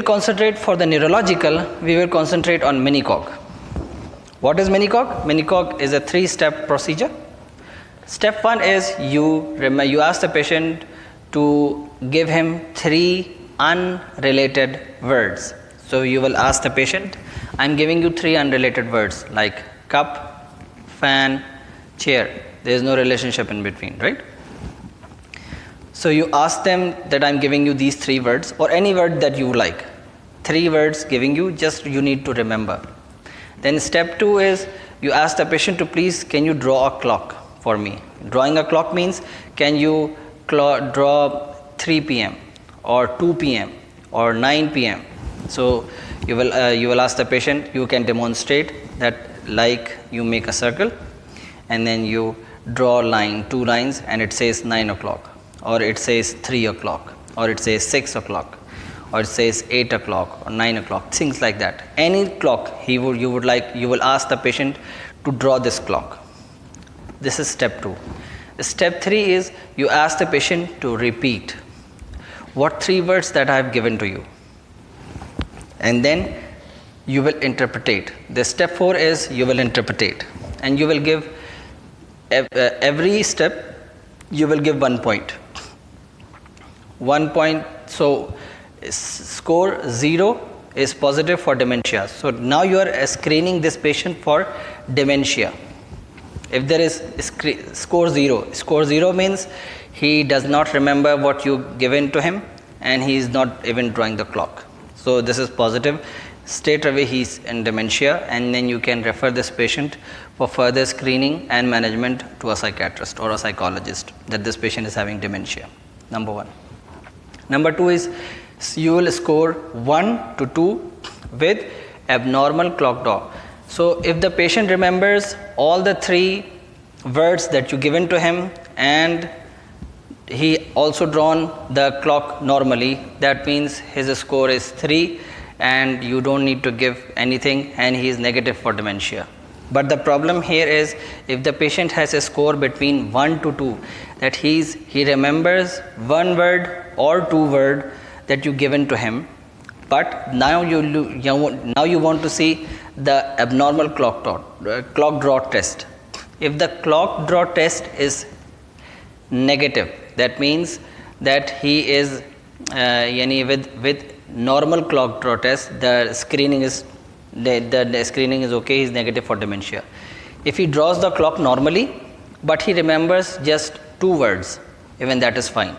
concentrate for the neurological, we will concentrate on Minicog. What is Minicog? Minicog is a 3-step procedure. Step 1 is you ask the patient to give him 3 unrelated words. So you will ask the patient, I am giving you 3 unrelated words like cup, fan, chair. There is no relationship in between, right? So you ask them that I am giving you these 3 words or any word that you like. 3 words giving you, just you need to remember. Then step 2 is you ask the patient to please, can you draw a clock for me? Drawing a clock means, can you draw 3 p.m. or 2 p.m. or 9 p.m. So you will ask the patient, you can demonstrate that, like you make a circle and then you draw a line, 2 lines, and it says 9 o'clock or it says 3 o'clock or it says 6 o'clock or it says 8 o'clock or 9 o'clock, things like that. Any clock you will ask the patient to draw this clock. This is step 2. Step 3 is you ask the patient to repeat what 3 words that I have given to you, and then you will interpretate. The step 4 is you will interpretate, and you will give every step you will give 1 point. 1 point. So score 0 is positive for dementia. So now you are screening this patient for dementia. If there is score 0 means he does not remember what you given to him and he is not even drawing the clock. So this is positive. Straight away he is in dementia, and then you can refer this patient for further screening and management to a psychiatrist or a psychologist that this patient is having dementia. Number 1. Number 2 is you will score 1 to 2 with abnormal clock draw. So if the patient remembers all the 3 words that you given to him and he also drawn the clock normally, that means his score is 3 and you don't need to give anything and he is negative for dementia. But the problem here is if the patient has a score between 1 to 2, that he remembers 1 word or 2 word that you given to him, but now you want to see the abnormal clock draw test. If the clock draw test is negative, that means that he is with normal clock draw test, the screening is okay, he is negative for dementia. If he draws the clock normally but he remembers just 2 words, even that is fine.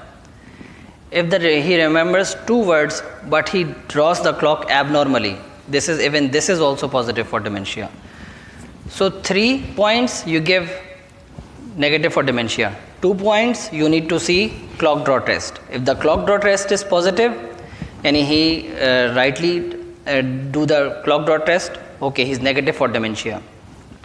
If he remembers 2 words but he draws the clock abnormally, this is also positive for dementia. So 3 points you give negative for dementia. 2 points you need to see clock draw test. If the clock draw test is positive and he rightly do the clock draw test, okay, he is negative for dementia.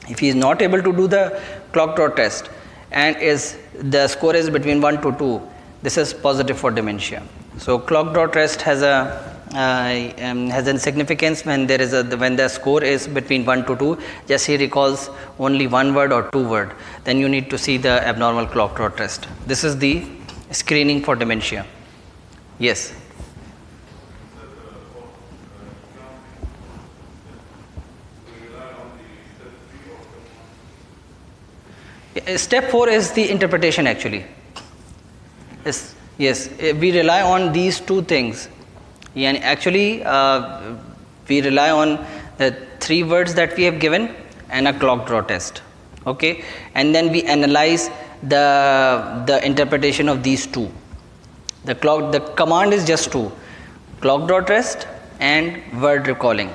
If he is not able to do the clock draw test and the score is between 1 to 2, this is positive for dementia. So clock draw test has a significance when the score is between 1 to 2. Just he recalls only 1 word or 2 word, then you need to see the abnormal clock draw test. This is the screening for dementia. Yes. Step 4 is the interpretation actually. Yes, we rely on these 2 things. And actually, we rely on the 3 words that we have given and a clock draw test. Okay, and then we analyze the interpretation of these 2. The command is just 2: clock draw test and word recalling.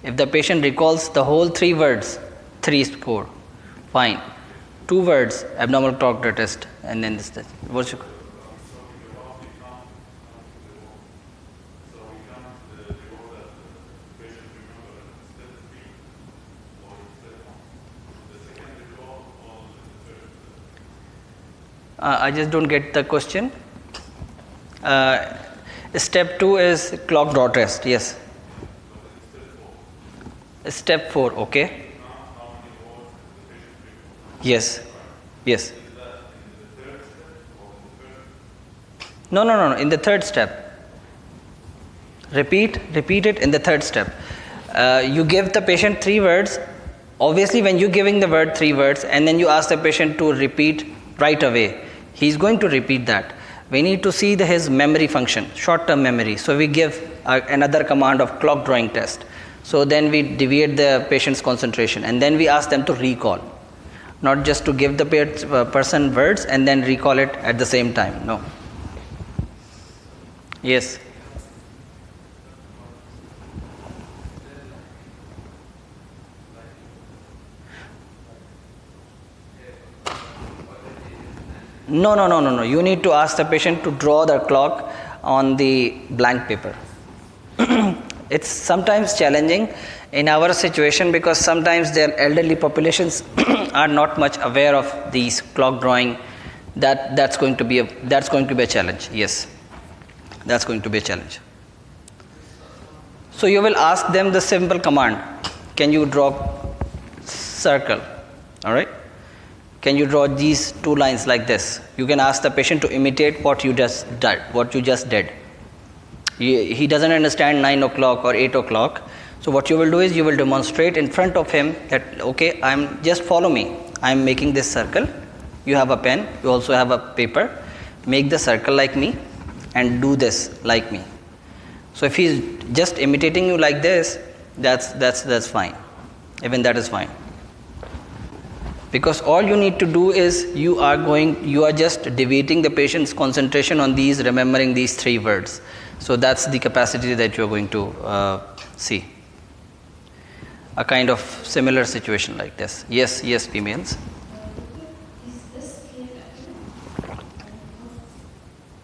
If the patient recalls the whole 3 words, 3 score, fine. 2 words, abnormal clock draw test, and then this test. What's your I just don't get the question. Step 2 is clock draw test. Yes. Step 4. Okay. Yes. Yes. No. In the 3rd step. Repeat it in the third step. You give the patient 3 words. Obviously, when you're giving the word 3 words and then you ask the patient to repeat right away, he's going to repeat that. We need to see his memory function, short-term memory. So we give another command of clock drawing test. So then we deviate the patient's concentration and then we ask them to recall. Not just to give the person words and then recall it at the same time. No. Yes. No. You need to ask the patient to draw the clock on the blank paper. It's sometimes challenging in our situation because sometimes their elderly populations are not much aware of these clock drawing. That's going to be a challenge. Yes, that's going to be a challenge. So you will ask them the simple command: can you draw circle? All right. Can you draw these 2 lines like this? You can ask the patient to imitate what you just did. He doesn't understand 9 o'clock or 8 o'clock. So what you will do is you will demonstrate in front of him that, okay, just follow me. I'm making this circle. You have a pen. You also have a paper. Make the circle like me and do this like me. So if he's just imitating you like this, that's fine. Even that is fine. Because all you need to do is you are just deviating the patient's concentration on remembering these 3 words. So that's the capacity that you're going to see. A kind of similar situation like this. Yes, females.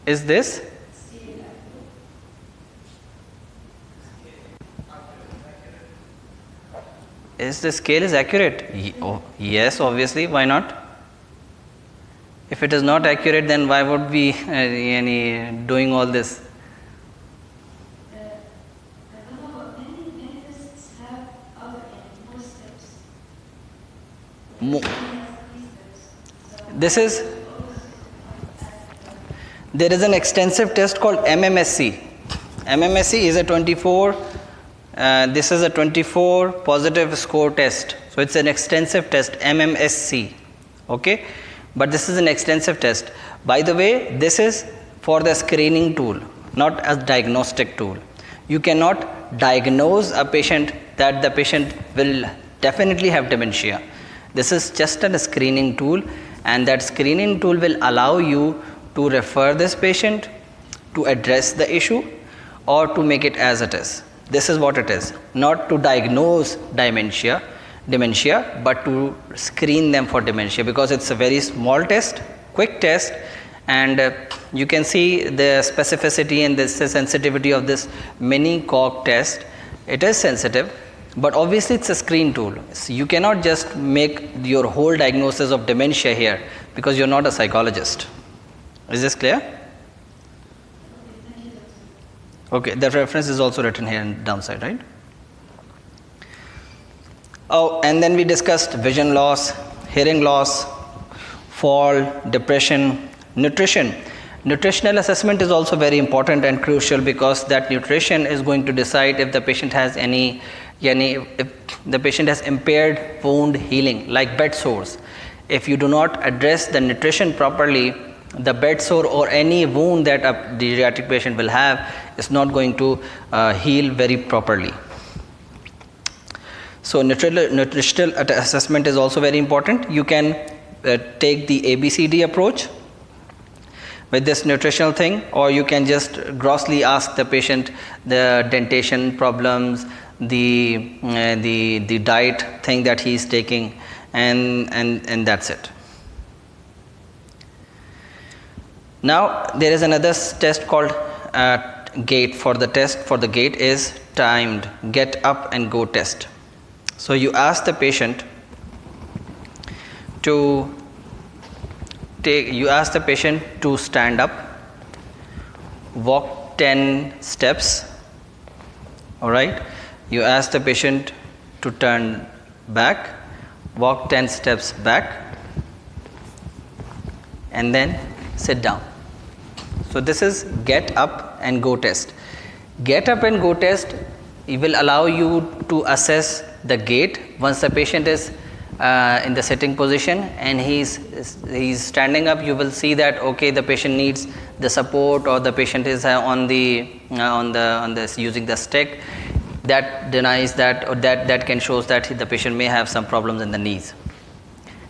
Is this? Is the scale is accurate? Yes, obviously. Why not? If it is not accurate, then why would we doing all this? There is an extensive test called MMSC. MMSC is a 24. This is a 24 positive score test. So it's an extensive test, MMSC. Okay, but this is an extensive test. By the way, this is for the screening tool, not as diagnostic tool. You cannot diagnose a patient that the patient will definitely have dementia. This is just a screening tool, and that screening tool will allow you to refer this patient, to address the issue, or to make it as it is. This is what it is, not to diagnose dementia, but to screen them for dementia, because it's a very small test, quick test, and you can see the specificity and the sensitivity of this Minicog test. It is sensitive, but obviously it's a screen tool. So you cannot just make your whole diagnosis of dementia here because you're not a psychologist. Is this clear? Okay, the reference is also written here on the downside, right? Oh, and then we discussed vision loss, hearing loss, fall, depression, nutrition. Nutritional assessment is also very important and crucial, because that nutrition is going to decide if the patient has if the patient has impaired wound healing, like bed sores. If you do not address the nutrition properly, the bed sore or any wound that a geriatric patient will have is not going to heal very properly. So nutritional assessment is also very important. You can take the ABCD approach with this nutritional thing, or you can just grossly ask the patient the dentation problems, the diet thing that he is taking, and that's it. Now there is another test called gait. For the gait is timed get up and go test. So you ask the patient to stand up, walk 10 steps. All right. You ask the patient to turn back, walk 10 steps back, and then sit down. So this is get up and go test. Get up and go test, it will allow you to assess the gait. Once the patient is in the sitting position and he's standing up, you will see that okay, the patient needs the support, or the patient is on this using the stick. That denies that, or that can shows that the patient may have some problems in the knees.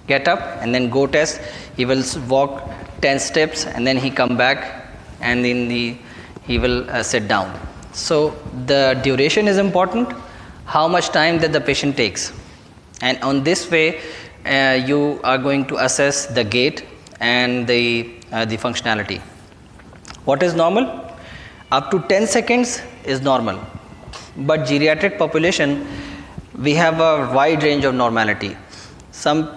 Get up and then go test. He will walk 10 steps and then he come back and then he will sit down. So the duration is important, how much time that the patient takes, and on this way you are going to assess the gait and the functionality. What is normal? Up to 10 seconds is normal, but geriatric population, we have a wide range of normality. Some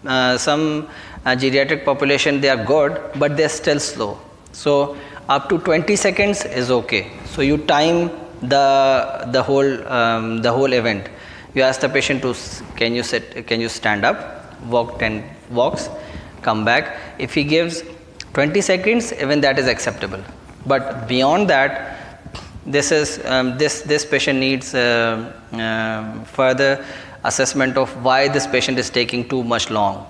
geriatric population, they are good, but they are still slow. So up to 20 seconds is okay. So you time the whole event. You ask the patient to can you stand up, walk 10 walks, come back. If he gives 20 seconds, even that is acceptable. But beyond that, this patient needs further assessment of why this patient is taking too much long.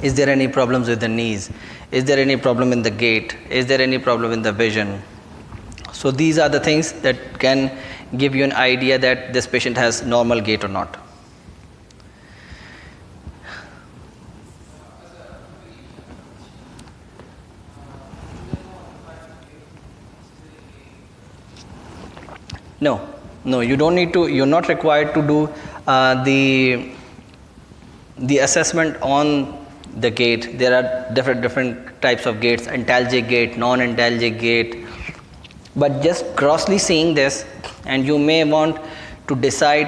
Is there any problems with the knees? Is there any problem in the gait? Is there any problem in the vision? So these are the things that can give you an idea that this patient has normal gait or not. No, you don't need to. You're not required to do the assessment on the gait. There are different types of gaits: antalgic gait, non-antalgic gait. But just grossly seeing this, and you may want to decide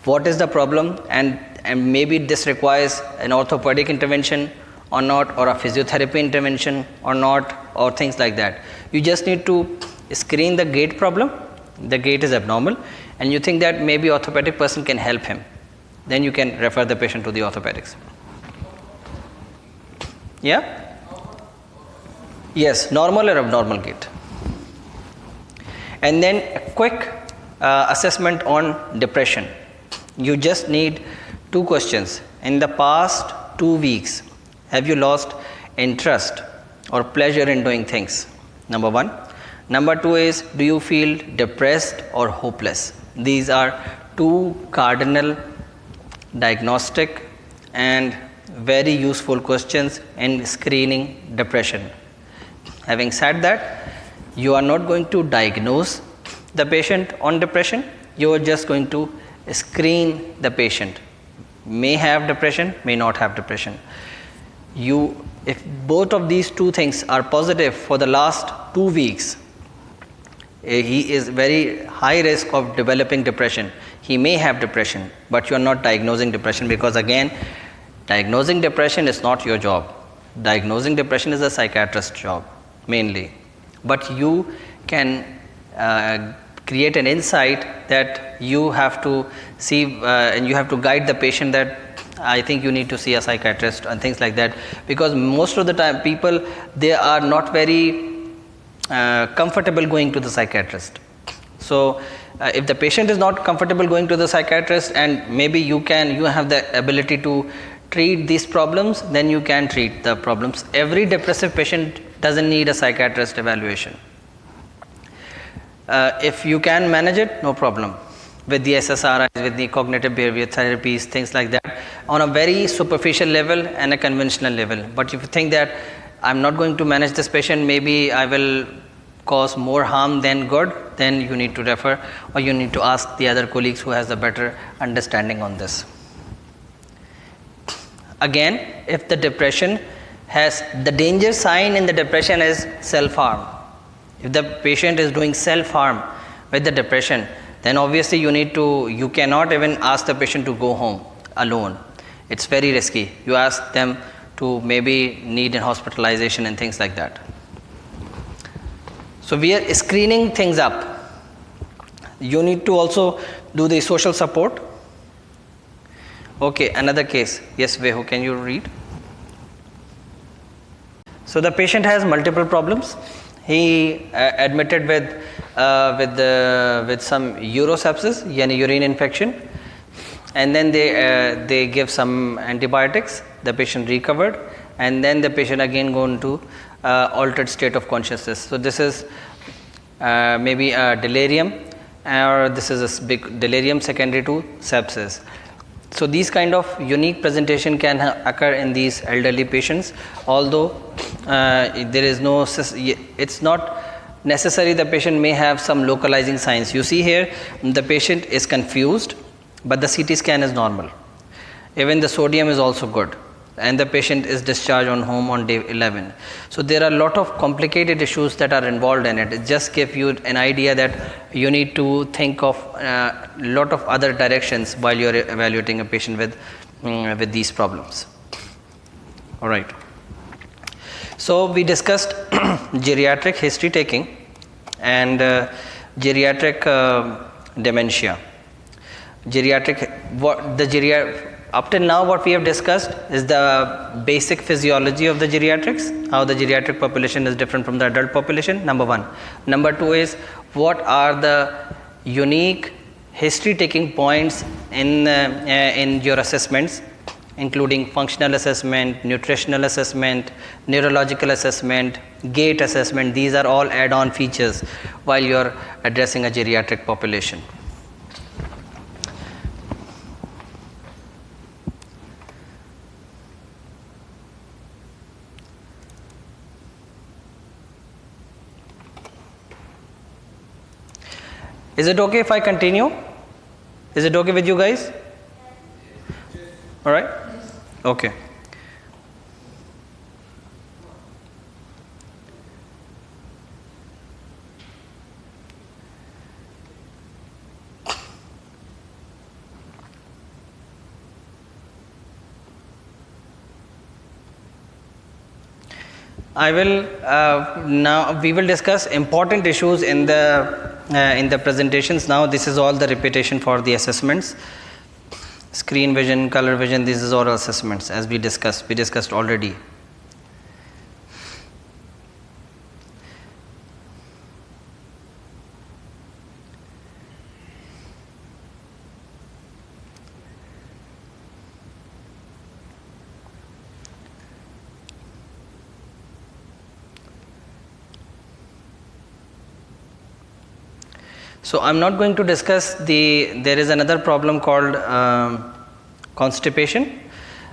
what is the problem, and maybe this requires an orthopedic intervention or not, or a physiotherapy intervention or not, or things like that. You just need to screen the gait problem. The gait is abnormal, and you think that maybe orthopedic person can help him. Then you can refer the patient to the orthopedics. Yeah? Yes, normal or abnormal gait. And then a quick assessment on depression. You just need 2 questions. In the past 2 weeks, have you lost interest or pleasure in doing things? Number 1. Number 2 is, do you feel depressed or hopeless? These are 2 cardinal diagnostic and very useful questions in screening depression. Having said that, you are not going to diagnose the patient on depression. You are just going to screen the patient. May have depression, may not have depression. If both of these 2 things are positive for the last 2 weeks, he is very high risk of developing depression. He may have depression, but you are not diagnosing depression, because again, diagnosing depression is not your job. Diagnosing depression is a psychiatrist's job mainly. But you can create an insight that you have to see and you have to guide the patient that I think you need to see a psychiatrist and things like that, because most of the time people, they are not very comfortable going to the psychiatrist. So if the patient is not comfortable going to the psychiatrist, and maybe you have the ability to treat these problems, then you can treat the problems. Every depressive patient doesn't need a psychiatrist evaluation. If you can manage it, no problem. With the SSRIs, with the cognitive behavior therapies, things like that, on a very superficial level and a conventional level. But if you think that I'm not going to manage this patient, maybe I will cause more harm than good, then you need to refer, or you need to ask the other colleagues who has a better understanding on this. Again, if the depression has, the danger sign in the depression is self-harm. If the patient is doing self-harm with the depression, then obviously you cannot even ask the patient to go home alone. It's very risky. You ask them to maybe need an hospitalization and things like that. So we are screening things up. You need to also do the social support. Okay, another case. Yes, Veho, can you read? So the patient has multiple problems. He admitted with with some urosepsis, yani urine infection, and then they give some antibiotics. The patient recovered, and then the patient again go into altered state of consciousness. So this is maybe a delirium, or this is a big delirium secondary to sepsis. So these kind of unique presentation can occur in these elderly patients, although there is no, it's not necessary. The patient may have some localizing signs. You see here the patient is confused, but the CT scan is normal. Even the sodium is also good, and the patient is discharged on home on day 11. So there are a lot of complicated issues that are involved in it. It just gives you an idea that you need to think of a lot of other directions while you are evaluating a patient with these problems. All right. So we discussed geriatric history taking and geriatric dementia. Up till now, what we have discussed is the basic physiology of the geriatrics, how the geriatric population is different from the adult population, number one. Number two is what are the unique history taking points in your assessments, including functional assessment, nutritional assessment, neurological assessment, gait assessment. These are all add-on features while you are addressing a geriatric population. Is it okay if I continue? Is it okay with you guys? All right? Okay. I will now we will discuss important issues in the presentations. Now this is all the repetition for the assessments. Screen vision, color vision, this is all assessments as we discussed already. So I'm not going to discuss there is another problem called constipation.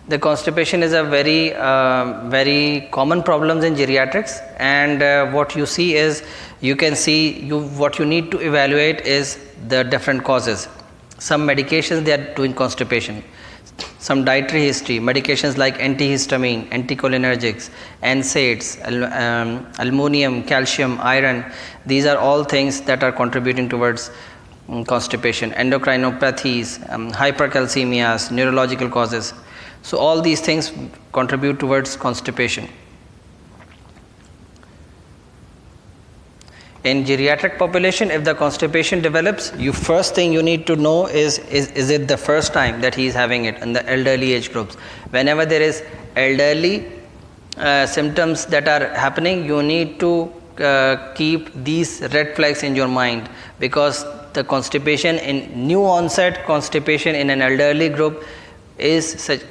The constipation is a very common problem in geriatrics, and what you see is what you need to evaluate is the different causes. Some medications they are doing constipation, some dietary history, medications like antihistamine, anticholinergics, NSAIDs, aluminum, calcium, iron. These are all things that are contributing towards constipation, endocrinopathies, hypercalcemias, neurological causes. So all these things contribute towards constipation. In geriatric population, if the constipation develops, first thing you need to know is it the first time that he is having it in the elderly age groups. Whenever there is elderly symptoms that are happening, you need to keep these red flags in your mind, because the constipation in new onset constipation in an elderly group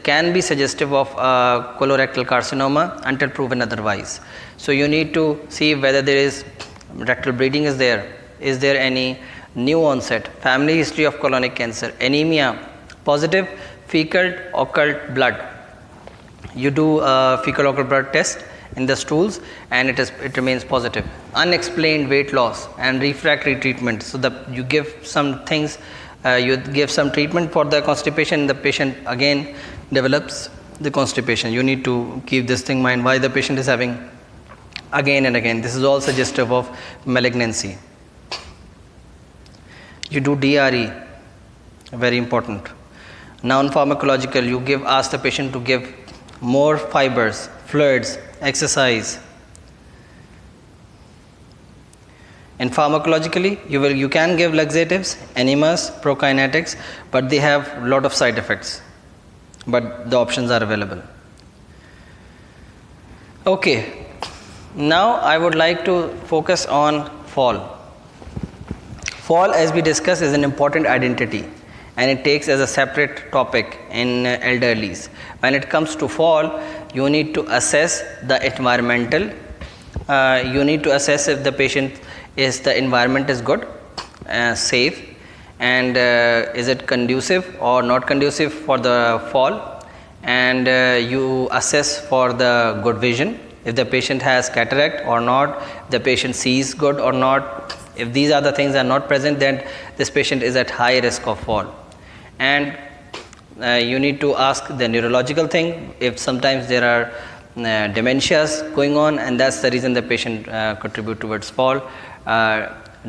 can be suggestive of colorectal carcinoma until proven otherwise. So you need to see whether there is rectal bleeding is there any new onset, family history of colonic cancer, anemia, positive fecal occult blood. You do a fecal occult blood test in the stools and it remains positive. Unexplained weight loss and refractory treatment. So you give some things, you give some treatment for the constipation, the patient again develops the constipation. You need to keep this thing in mind why the patient is having again and again. This is all suggestive of malignancy. You do DRE, very important. Non-pharmacological, you ask the patient to give more fibers, fluids, exercise. And pharmacologically, you can give laxatives, enemas, prokinetics, but they have a lot of side effects. But the options are available. Okay. Now I would like to focus on fall. Fall, as we discussed, is an important identity and it takes as a separate topic in elderlies. When it comes to fall, you need to assess the environmental, you need to assess if the patient is the environment is good, safe, and is it conducive or not conducive for the fall, and you assess for the good vision, if the patient has cataract or not, the patient sees good or not. If these are the things are not present, then this patient is at high risk of fall. And you need to ask the neurological thing, if sometimes there are dementias going on, and that's the reason the patient contribute towards fall.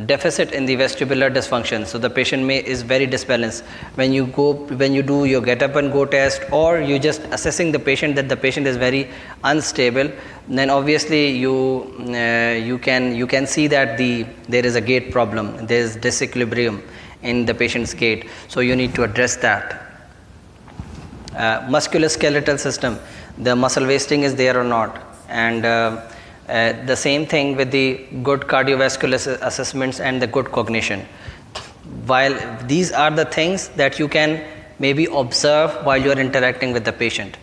Deficit in the vestibular dysfunction, so the patient is very disbalanced. When you do your get up and go test, or you just assessing the patient that the patient is very unstable, then obviously you can see that there is a gait problem, there is disequilibrium in the patient's gait, so you need to address that. Musculoskeletal system, the muscle wasting is there or not, and the same thing with the good cardiovascular assessments and the good cognition. While these are the things that you can maybe observe while you are interacting with the patient,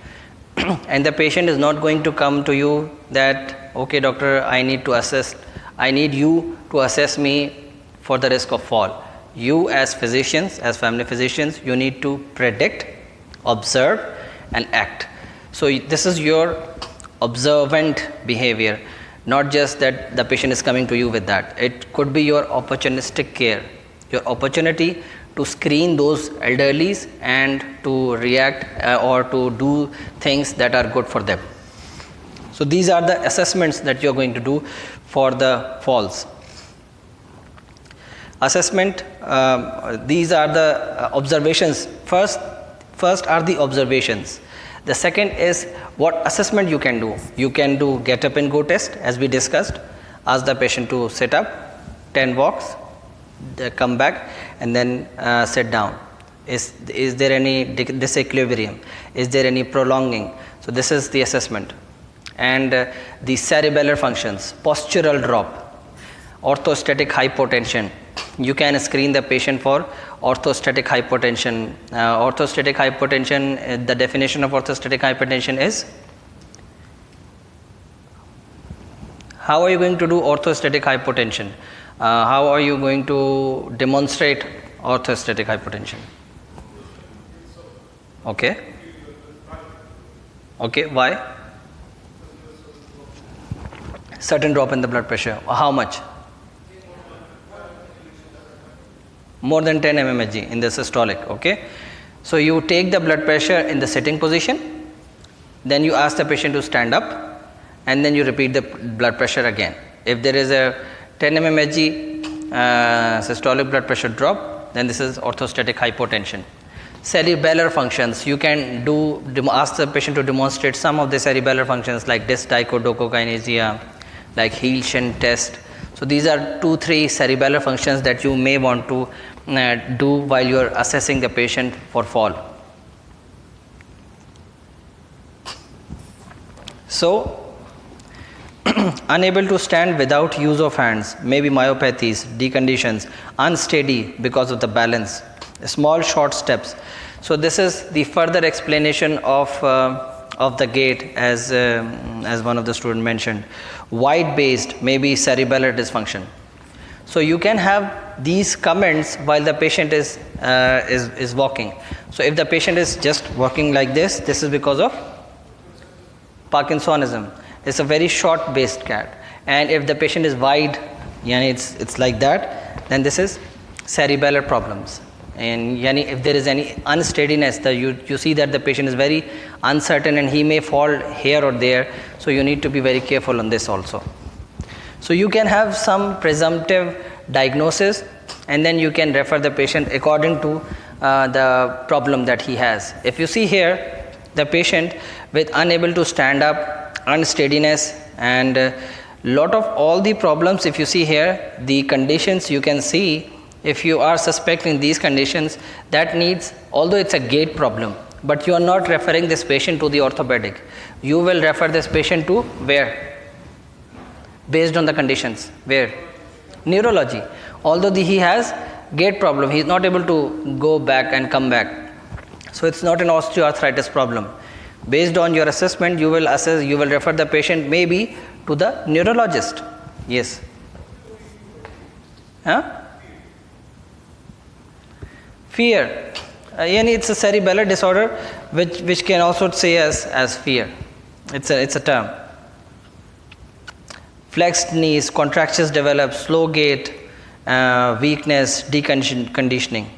and the patient is not going to come to you that, okay doctor, I need you to assess me for the risk of fall. You as physicians, as family physicians, you need to predict, observe and act. So this is your observant behavior, not just that the patient is coming to you with that. It could be your opportunistic care, your opportunity to screen those elderlies and to react or to do things that are good for them. So these are the assessments that you are going to do for the falls. Assessment, these are the observations. First are the observations. The second is what assessment you can do. You can do get up and go test, as we discussed. Ask the patient to sit up, 10 walks, come back and then sit down. Is there any disequilibrium? Is there any prolonging? So this is the assessment. And the cerebellar functions, postural drop, orthostatic hypotension. You can screen the patient for orthostatic hypotension. Orthostatic hypotension, the definition of orthostatic hypotension is, how are you going to do orthostatic hypotension? How are you going to demonstrate orthostatic hypotension? Okay. Okay, why? Certain drop in the blood pressure. How much? More than 10 mmHg in the systolic. Okay. So you take the blood pressure in the sitting position, then you ask the patient to stand up, and then you repeat the blood pressure again. If there is a 10 mmHg systolic blood pressure drop, then this is orthostatic hypotension. Cerebellar functions, you can ask the patient to demonstrate some of the cerebellar functions like dysdichodocokinesia, like heel shunt test. So these are 2-3 cerebellar functions that you may want to do while you are assessing the patient for fall. So unable to stand without use of hands, maybe myopathies, deconditions, unsteady because of the balance, small short steps. So this is the further explanation of the gait, as one of the students mentioned. Wide based, maybe cerebellar dysfunction. So you can have these comments while the patient is walking. So if the patient is just walking like this is because of Parkinsonism. It's a very short based cat. And if the patient is wide, it's like that, then this is cerebellar problems. And if there is any unsteadiness, you see that the patient is very uncertain and he may fall here or there, so you need to be very careful on this also. So you can have some presumptive diagnosis, and then you can refer the patient according to the problem that he has. If you see here, the patient with unable to stand up, unsteadiness, and lot of all the problems, if you see here, the conditions you can see, if you are suspecting these conditions, that needs, although it's a gait problem, but you are not referring this patient to the orthopedic. You will refer this patient to where? Based on the conditions. Where? Neurology. although he has gait problem, he is not able to go back and come back. So it's not an osteoarthritis problem. Based on your assessment, you will refer the patient maybe to the neurologist. Yes. Huh? Fear. It's a cerebellar disorder which can also say as fear. It's a term. Flexed knees, contractures develop, slow gait, weakness, deconditioning.